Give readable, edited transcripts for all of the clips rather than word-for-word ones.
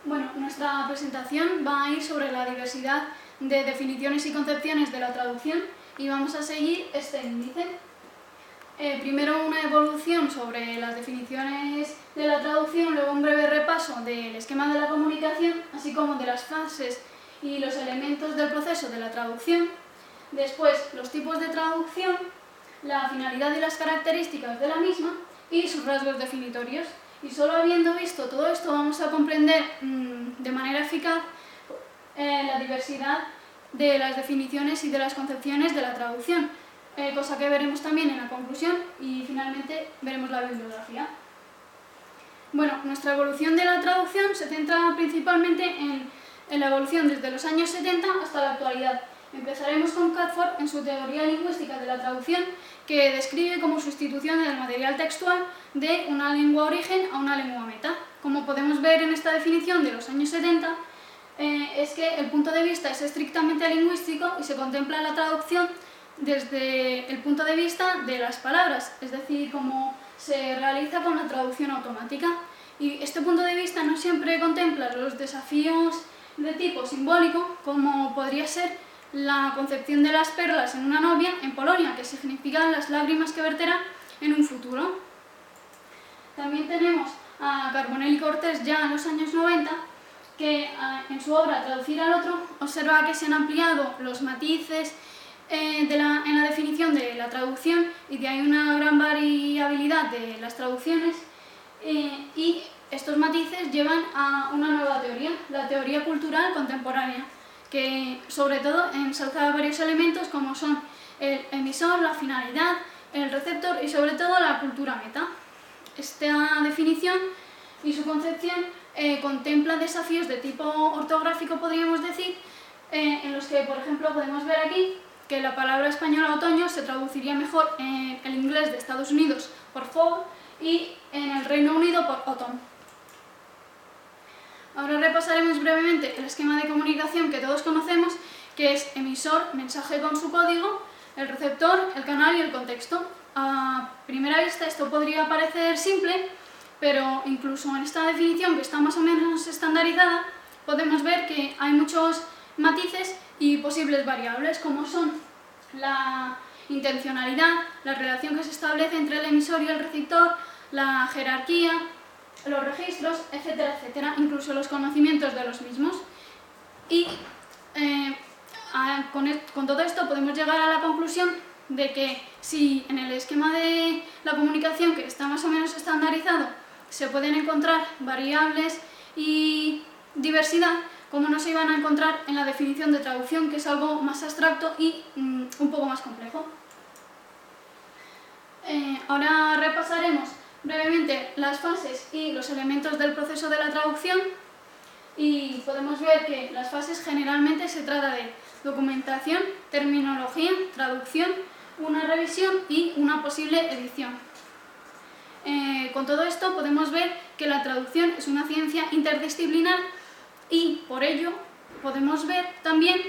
Bueno, nuestra presentación va a ir sobre la diversidad de definiciones y concepciones de la traducción y vamos a seguir este índice. Primero una evolución sobre las definiciones de la traducción, luego un breve repaso del esquema de la comunicación, así como de las fases y los elementos del proceso de la traducción. Después, los tipos de traducción, la finalidad y las características de la misma y sus rasgos definitorios. Y solo habiendo visto todo esto vamos a comprender de manera eficaz la diversidad de las definiciones y de las concepciones de la traducción, cosa que veremos también en la conclusión y finalmente veremos la bibliografía. Bueno, nuestra evolución de la traducción se centra principalmente en la evolución desde los años 70 hasta la actualidad. Empezaremos con Catford en su teoría lingüística de la traducción, que describe como sustitución del material textual de una lengua origen a una lengua meta. Como podemos ver en esta definición de los años 70, es que el punto de vista es estrictamente lingüístico y se contempla la traducción desde el punto de vista de las palabras, es decir, cómo se realiza con la traducción automática. Y este punto de vista no siempre contempla los desafíos de tipo simbólico, como podría ser la concepción de las perlas en una novia en Polonia, que significan las lágrimas que verterá en un futuro. También tenemos a Carbonell y Cortés ya en los años 90, que en su obra Traducir al otro observa que se han ampliado los matices en la definición de la traducción y de ahí una gran variabilidad de las traducciones y estos matices llevan a una nueva teoría, la teoría cultural contemporánea, que sobre todo ensalza varios elementos como son el emisor, la finalidad, el receptor y sobre todo la cultura meta. Esta definición y su concepción contempla desafíos de tipo ortográfico, podríamos decir, en los que, por ejemplo, podemos ver aquí que la palabra española otoño se traduciría mejor en el inglés de Estados Unidos por fall y en el Reino Unido por autumn. Ahora repasaremos brevemente el esquema de comunicación que todos conocemos, que es emisor, mensaje con su código, el receptor, el canal y el contexto. A primera vista esto podría parecer simple, pero incluso en esta definición, que está más o menos estandarizada, podemos ver que hay muchos matices y posibles variables, como son la intencionalidad, la relación que se establece entre el emisor y el receptor, la jerarquía, los registros, etcétera, etcétera, incluso los conocimientos de los mismos. Y con todo esto podemos llegar a la conclusión de que si en el esquema de la comunicación, que está más o menos estandarizado, se pueden encontrar variables y diversidad, como no se iban a encontrar en la definición de traducción, que es algo más abstracto y un poco más complejo. Ahora repasaremos brevemente las fases y los elementos del proceso de la traducción y podemos ver que las fases generalmente se trata de documentación, terminología, traducción, una revisión y una posible edición. Con todo esto podemos ver que la traducción es una ciencia interdisciplinar y por ello podemos ver también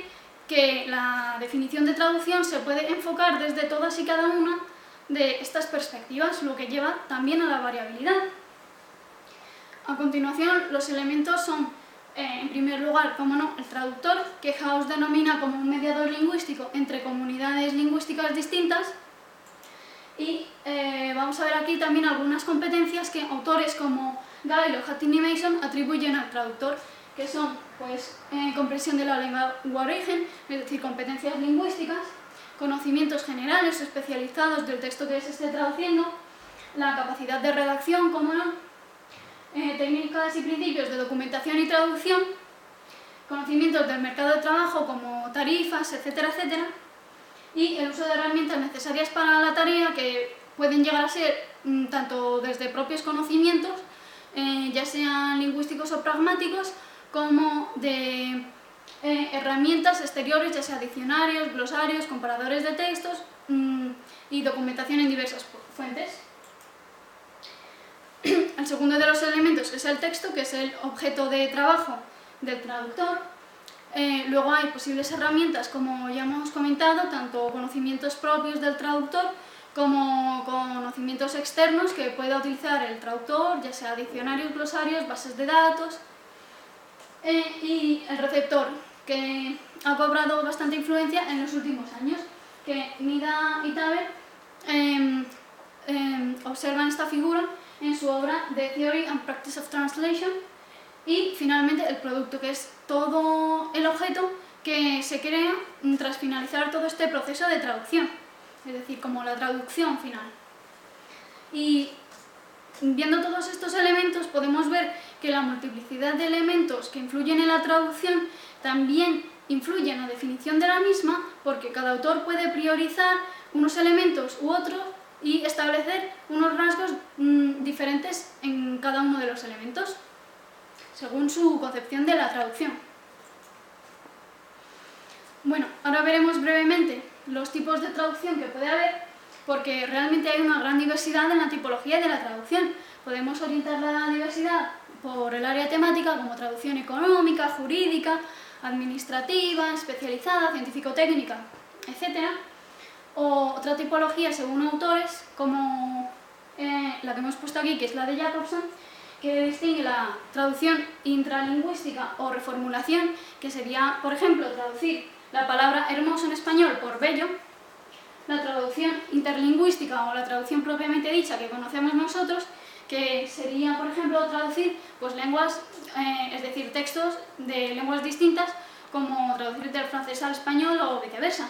que la definición de traducción se puede enfocar desde todas y cada una de estas perspectivas, lo que lleva también a la variabilidad. A continuación, los elementos son, en primer lugar, como no, el traductor, que House denomina como un mediador lingüístico entre comunidades lingüísticas distintas. Y vamos a ver aquí también algunas competencias que autores como Gale o Hattie y Mason atribuyen al traductor, que son pues, comprensión de la lengua origen, es decir, competencias lingüísticas, conocimientos generales o especializados del texto que se esté traduciendo, la capacidad de redacción, como no, técnicas y principios de documentación y traducción, conocimientos del mercado de trabajo como tarifas, etcétera, etcétera, y el uso de herramientas necesarias para la tarea que pueden llegar a ser tanto desde propios conocimientos, ya sean lingüísticos o pragmáticos, como de herramientas exteriores, ya sea diccionarios, glosarios, comparadores de textos y documentación en diversas fuentes. El segundo de los elementos es el texto, que es el objeto de trabajo del traductor. Luego hay posibles herramientas, como ya hemos comentado, tanto conocimientos propios del traductor como conocimientos externos que pueda utilizar el traductor, ya sea diccionarios, glosarios, bases de datos. y el receptor, que ha cobrado bastante influencia en los últimos años, que Nida y Taber observan esta figura en su obra The Theory and Practice of Translation, y finalmente el producto, que es todo el objeto que se crea tras finalizar todo este proceso de traducción, es decir, como la traducción final. Y viendo todos estos elementos podemos ver que la multiplicidad de elementos que influyen en la traducción también influye en la definición de la misma, porque cada autor puede priorizar unos elementos u otros y establecer unos rasgos diferentes en cada uno de los elementos, según su concepción de la traducción. Bueno, ahora veremos brevemente los tipos de traducción que puede haber, porque realmente hay una gran diversidad en la tipología de la traducción. Podemos orientar la diversidad por el área temática, como traducción económica, jurídica, administrativa, especializada, científico-técnica, etc. O otra tipología según autores, como la que hemos puesto aquí, que es la de Jacobson, que distingue la traducción intralingüística o reformulación, que sería, por ejemplo, traducir la palabra hermoso en español por bello. La traducción interlingüística o la traducción propiamente dicha que conocemos nosotros, que sería, por ejemplo, traducir pues, lenguas, es decir, textos de lenguas distintas, como traducir del francés al español o viceversa.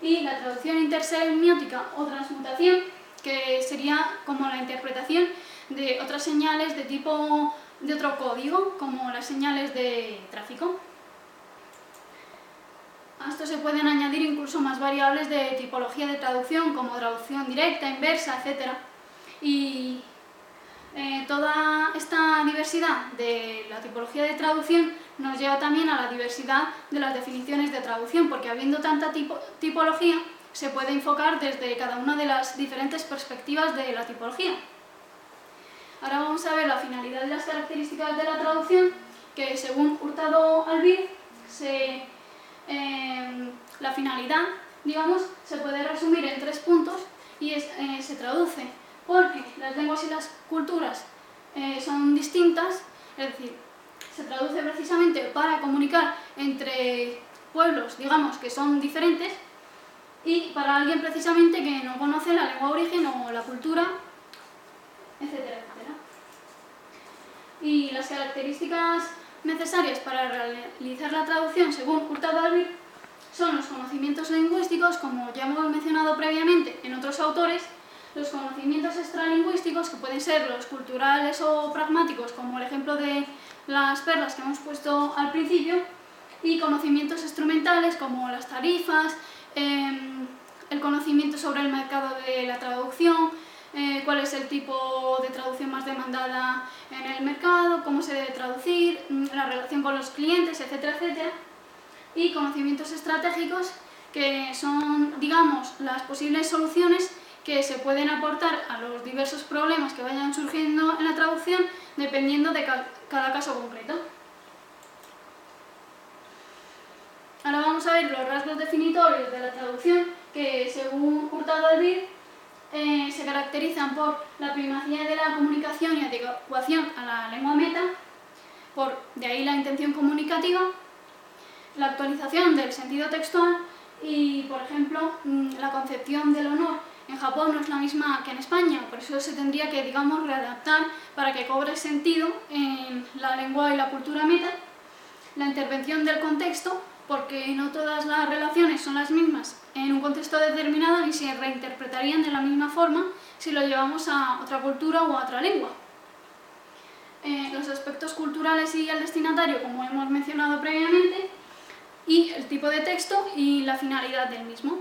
Y la traducción intersemiótica o transmutación, que sería como la interpretación de otras señales de tipo de otro código, como las señales de tráfico. A esto se pueden añadir incluso más variables de tipología de traducción, como traducción directa, inversa, etc. Y toda esta diversidad de la tipología de traducción nos lleva también a la diversidad de las definiciones de traducción, porque habiendo tanta tipología, se puede enfocar desde cada una de las diferentes perspectivas de la tipología. Ahora vamos a ver la finalidad y las características de la traducción, que según Hurtado Albir, la finalidad, digamos, se puede resumir en 3 puntos, y se traduce porque las lenguas y las culturas son distintas, es decir, se traduce precisamente para comunicar entre pueblos, digamos, que son diferentes, y para alguien precisamente que no conoce la lengua origen o la cultura, etcétera, etcétera. Y las características necesarias para realizar la traducción, según Hurtado Albir, son los conocimientos lingüísticos, como ya hemos mencionado previamente en otros autores, los conocimientos extralingüísticos, que pueden ser los culturales o pragmáticos, como el ejemplo de las perlas que hemos puesto al principio, y conocimientos instrumentales, como las tarifas, el conocimiento sobre el mercado de la traducción, cuál es el tipo de traducción más demandada en el mercado, cómo se debe traducir, la relación con los clientes, etcétera, etcétera. Y conocimientos estratégicos, que son, digamos, las posibles soluciones que se pueden aportar a los diversos problemas que vayan surgiendo en la traducción, dependiendo de cada caso concreto. Ahora vamos a ver los rasgos definitorios de la traducción, que según Hurtado Albir se caracterizan por la primacía de la comunicación y adecuación a la lengua meta, de ahí la intención comunicativa, la actualización del sentido textual y, por ejemplo, la concepción del honor en Japón no es la misma que en España, por eso se tendría que, digamos, readaptar para que cobre sentido en la lengua y la cultura meta. La intervención del contexto, porque no todas las relaciones son las mismas en un contexto determinado ni se reinterpretarían de la misma forma si lo llevamos a otra cultura o a otra lengua. Los aspectos culturales y el destinatario, como hemos mencionado previamente, y el tipo de texto y la finalidad del mismo.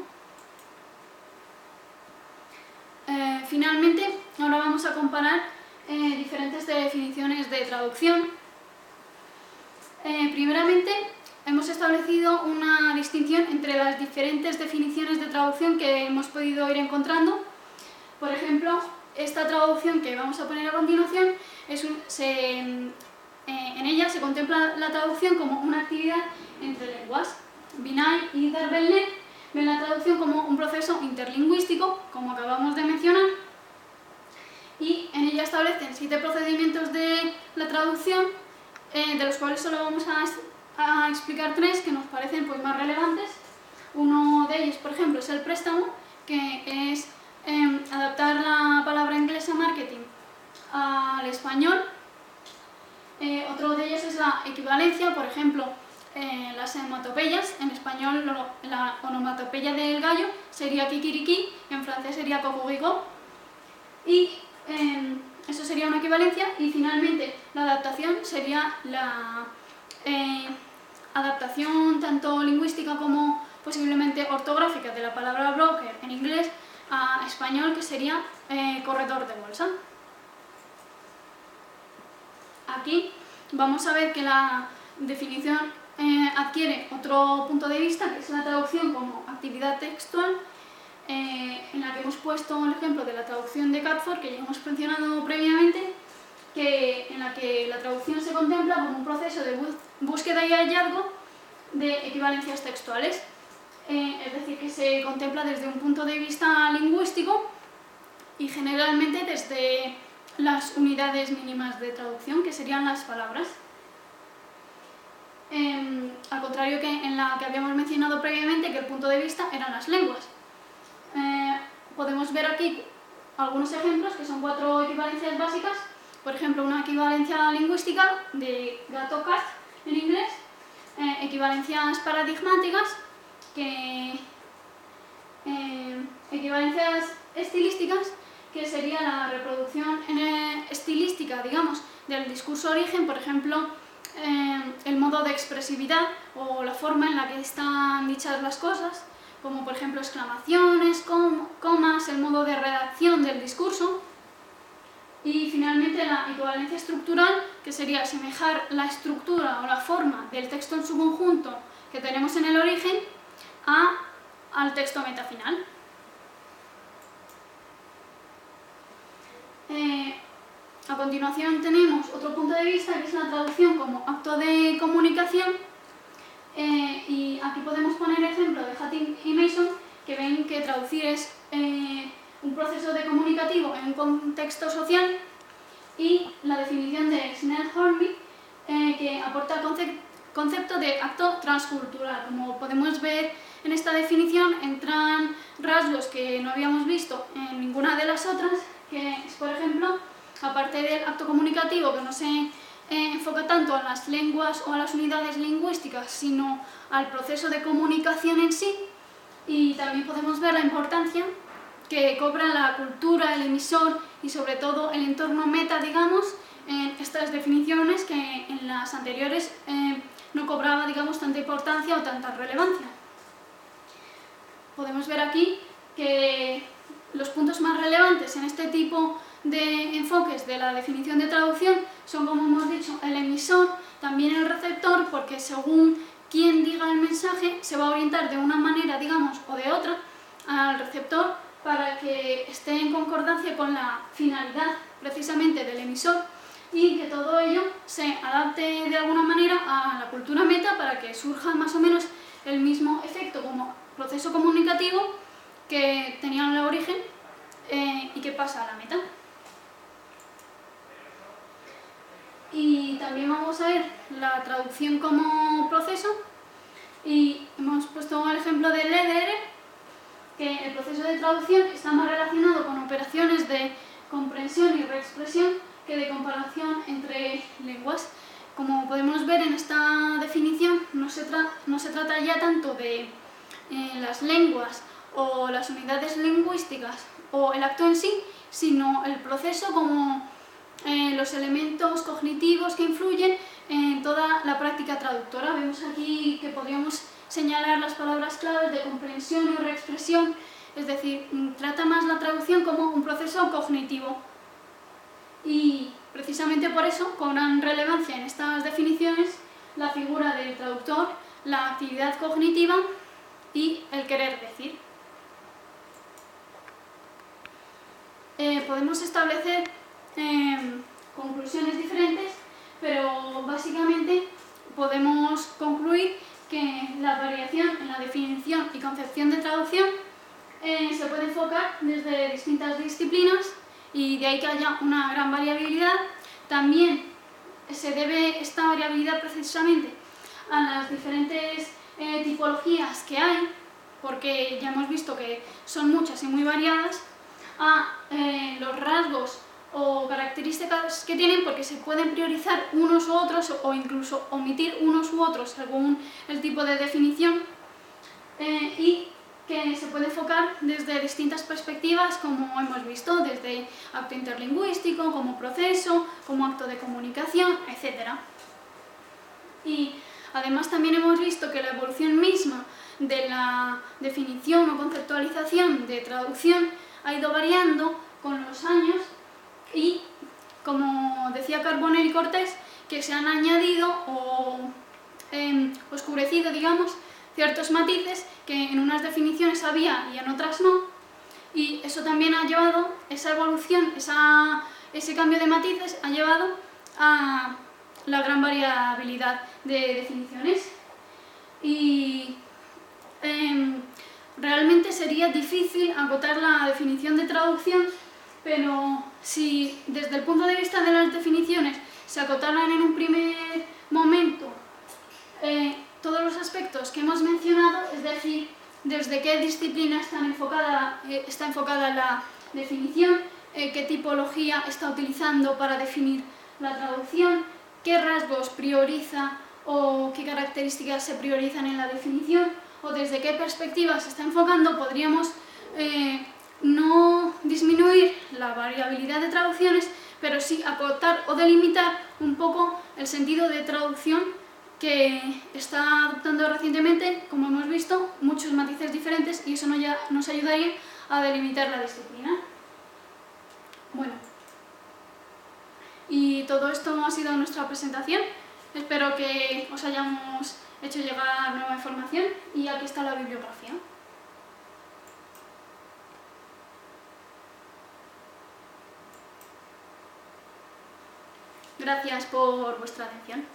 Finalmente, ahora vamos a comparar diferentes definiciones de traducción. Primeramente, hemos establecido una distinción entre las diferentes definiciones de traducción que hemos podido ir encontrando. Por ejemplo, esta traducción que vamos a poner a continuación, en ella se contempla la traducción como una actividad entre lenguas. Vinay y Derbelnet ven la traducción como un proceso interlingüístico, como acabamos de mencionar, y en ella establecen 7 procedimientos de la traducción, de los cuales solo vamos a explicar tres que nos parecen pues, más relevantes. Uno de ellos, por ejemplo, es el préstamo, que es adaptar la palabra inglesa marketing al español. Otro de ellos es la equivalencia, por ejemplo, las onomatopeyas. En español la onomatopeya del gallo sería kikiriki, en francés sería cocugico. Y eso sería una equivalencia. Y finalmente la adaptación sería la adaptación tanto lingüística como posiblemente ortográfica de la palabra broker en inglés a español, que sería corredor de bolsa. Aquí vamos a ver que la definición adquiere otro punto de vista, que es la traducción como actividad textual, en la que hemos puesto el ejemplo de la traducción de Catford, que ya hemos mencionado previamente, en la que la traducción se contempla como un proceso de búsqueda y hallazgo de equivalencias textuales. Es decir, que se contempla desde un punto de vista lingüístico y generalmente desde las unidades mínimas de traducción, que serían las palabras. Al contrario que en la que habíamos mencionado previamente, que el punto de vista eran las lenguas. Podemos ver aquí algunos ejemplos, que son 4 equivalencias básicas. Por ejemplo, una equivalencia lingüística de gato-cat en inglés, equivalencias paradigmáticas, equivalencias estilísticas, que sería la reproducción estilística, digamos, del discurso origen, por ejemplo, el modo de expresividad o la forma en la que están dichas las cosas, como por ejemplo exclamaciones, comas, el modo de redacción del discurso. Y finalmente la equivalencia estructural, que sería asemejar la estructura o la forma del texto en su conjunto que tenemos en el origen al texto meta final. A continuación tenemos otro punto de vista, que es la traducción como acto de comunicación, y aquí podemos poner el ejemplo de Hattie y Mason, que ven que traducir es un proceso de comunicativo en un contexto social, y la definición de Snell-Hornby, que aporta el concepto de acto transcultural. Como podemos ver en esta definición, entran rasgos que no habíamos visto en ninguna de las otras, que es, por ejemplo, aparte del acto comunicativo, que no se enfoca tanto a las lenguas o a las unidades lingüísticas, sino al proceso de comunicación en sí. Y también podemos ver la importancia que cobra la cultura, el emisor y sobre todo el entorno meta, digamos, en estas definiciones, que en las anteriores no cobraba, digamos, tanta importancia o tanta relevancia. Podemos ver aquí que los puntos más relevantes en este tipo de enfoques de la definición de traducción son, como hemos dicho, el emisor, también el receptor, porque según quien diga el mensaje se va a orientar de una manera, digamos, o de otra al receptor para que esté en concordancia con la finalidad precisamente del emisor, y que todo ello se adapte de alguna manera a la cultura meta para que surja más o menos el mismo efecto como proceso comunicativo que tenía en el origen y que pasa a la meta. Y también vamos a ver la traducción como proceso, y hemos puesto el ejemplo del LDR, que el proceso de traducción está más relacionado con operaciones de comprensión y reexpresión que de comparación entre lenguas. Como podemos ver en esta definición, no se trata ya tanto de las lenguas o las unidades lingüísticas o el acto en sí, sino el proceso como los elementos cognitivos que influyen en toda la práctica traductora. Vemos aquí que podríamos señalar las palabras claves de comprensión y reexpresión, es decir, trata más la traducción como un proceso cognitivo. Y precisamente por eso cobran relevancia en estas definiciones la figura del traductor, la actividad cognitiva y el querer decir. Podemos establecer conclusiones diferentes, pero básicamente podemos concluir que la variación en la definición y concepción de traducción se puede enfocar desde distintas disciplinas, y de ahí que haya una gran variabilidad. También se debe esta variabilidad precisamente a las diferentes tipologías que hay, porque ya hemos visto que son muchas y muy variadas, a los rasgos o características que tienen, porque se pueden priorizar unos u otros o incluso omitir unos u otros según el tipo de definición, y que se puede enfocar desde distintas perspectivas, como hemos visto, desde acto interlingüístico, como proceso, como acto de comunicación, etc. Y además también hemos visto que la evolución misma de la definición o conceptualización de traducción ha ido variando con los años y, como decía Carbonell y Cortés, que se han añadido o oscurecido, digamos, ciertos matices que en unas definiciones había y en otras no, y eso también ha llevado, esa evolución, ese cambio de matices ha llevado a la gran variabilidad de definiciones. Y realmente sería difícil acotar la definición de traducción, pero si desde el punto de vista de las definiciones se acotaran en un primer momento todos los aspectos que hemos mencionado, es decir, desde qué disciplina está enfocada la definición, qué tipología está utilizando para definir la traducción, qué rasgos prioriza o qué características se priorizan en la definición, o desde qué perspectiva se está enfocando, podríamos no disminuir la variabilidad de traducciones, pero sí acotar o delimitar un poco el sentido de traducción que está adoptando recientemente, como hemos visto, muchos matices diferentes, y eso nos ayudaría a delimitar la disciplina. Bueno, y todo esto ha sido nuestra presentación. Espero que os hayamos hecho llegar nueva información, y aquí está la bibliografía. Gracias por vuestra atención.